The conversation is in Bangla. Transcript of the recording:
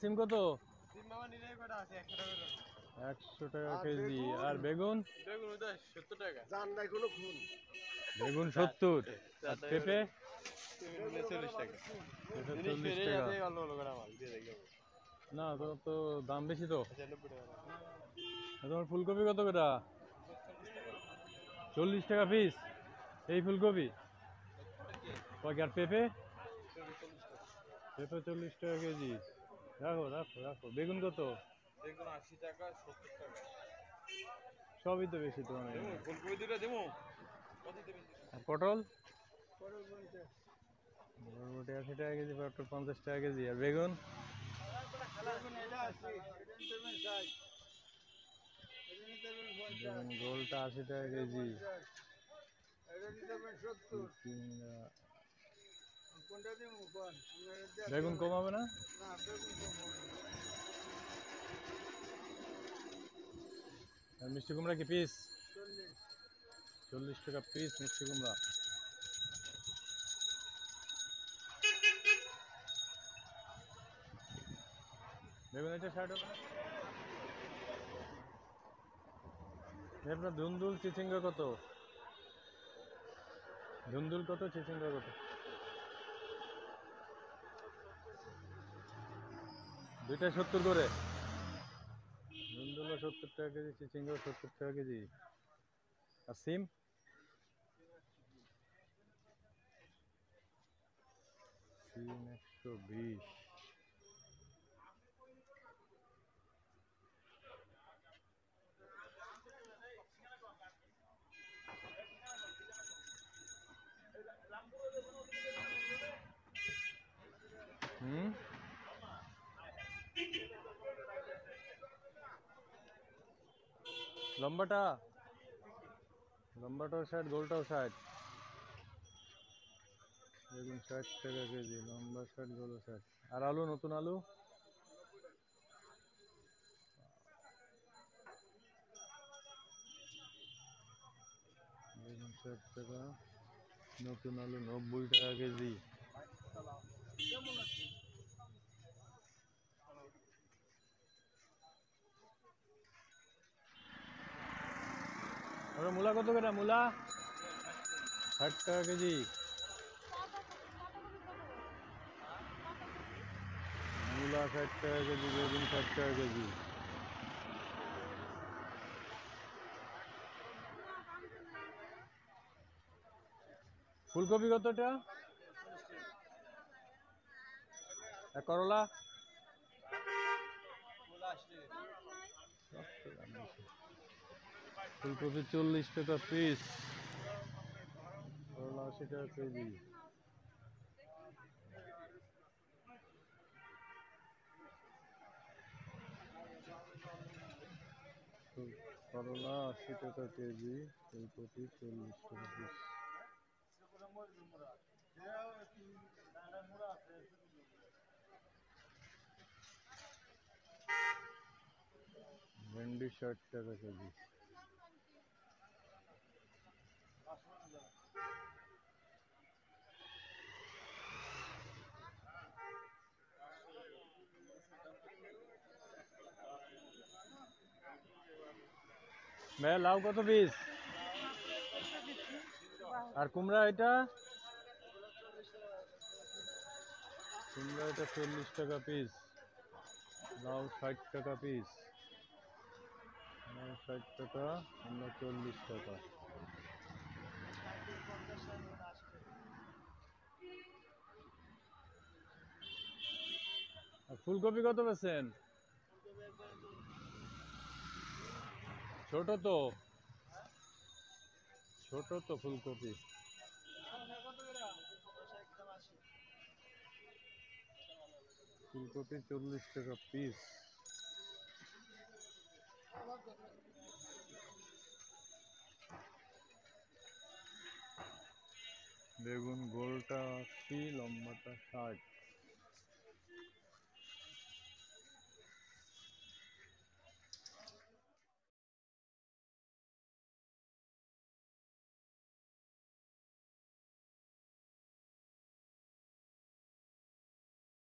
সিম কত? সিম মামা নিলে কটা আছে 100 টাকা করে। 100 টাকা কেজি। আর বেগুন? বেগুন ওটা 70 টাকা। জান নাই কোনো খুন। বেগুন 70। আর পেঁপে? পেঁপে 40 টাকা। পেঁপে জিনিস 40 ফেরে টাকা। যাচ্ছে অল্প অল্প করে মাল দিয়ে দেখি। না তো তো দাম বেশি তো। 90 টাকা। তোমার ফুলকপি কত করে? 40 টাকা পিস। এই ফুলকপি কয় আর পেঁপে? পেঁপে 40 টাকা কেজি। রাখো রাখো রাখো। বেগুন কত? বেগুন 80 টাকা 70 টাকা। সবই তো বেশি তোমার। ফুলকপি দুটো দেবো। কত দেবেন? আর পটল? পটল 50। বরবটি 80 টাকা কেজি, পটল 50 টাকা কেজি। আর বেগুন? বেগুন এটা 80, এটা দেবেন 60। এটা দেবেন 50। বেগুন গোলটা 80 টাকা কেজি। এটা দেবেন 70। কোনটা দেবো কোন? বেগুন কমাবে না? না বেগুন কমাবো না। আর মিষ্টি কুমড়া কি পিস? 40। 40 টাকা পিস মিষ্টি কুমড়া। বেগুন এটা 60 টাকা। আপনার ধুন্দুল চিচিঙ্গা কত? ধুন্দুল কত, চিচিঙ্গা কত? দুইটা 70 করে। ধুন্দুল 70 টাকা কেজি, চিচিঙ্গা 70 টাকা কেজি। আর সিম? সিম 120। হুম, লম্বাটা? লম্বাটাও 60, গোলটাও 60। বেগুন 60 টাকা কেজি, লম্বা 60, গোল 60। আর আলু, নতুন আলু? বেগুন 60 টাকা, নতুন আলু 90 টাকা কেজি। আর মূলা কত করে? মূলা 60 টাকা কেজি। মূলা 60 টাকা কেজি, বেগুন 60 টাকা কেজি। ফুলকপি কতটা? আর করলা? ফুলকপি 40 টাকা পিস, করলা 80 টাকা কেজি। করলা 80 টাকা কেজি, ফুলকপি 40 টাকা পিস। ভেন্ডি 60 টাকা কেজি। ভাইয়া লাউ কত পিস? আর কুমড়া এটা? কুমড়া এটা 40 টাকা পিস। লাউ 60 টাকা পিস। লাউ 60 টাকা, কুমড়া 40 টাকা। আর ফুলকপি কত বেচেন? ছোট তো, ছোট তো ফুলকপি। ফুলকপি 40 টাকা পিস। বেগুন গোলটা 80, লম্বাটা 60।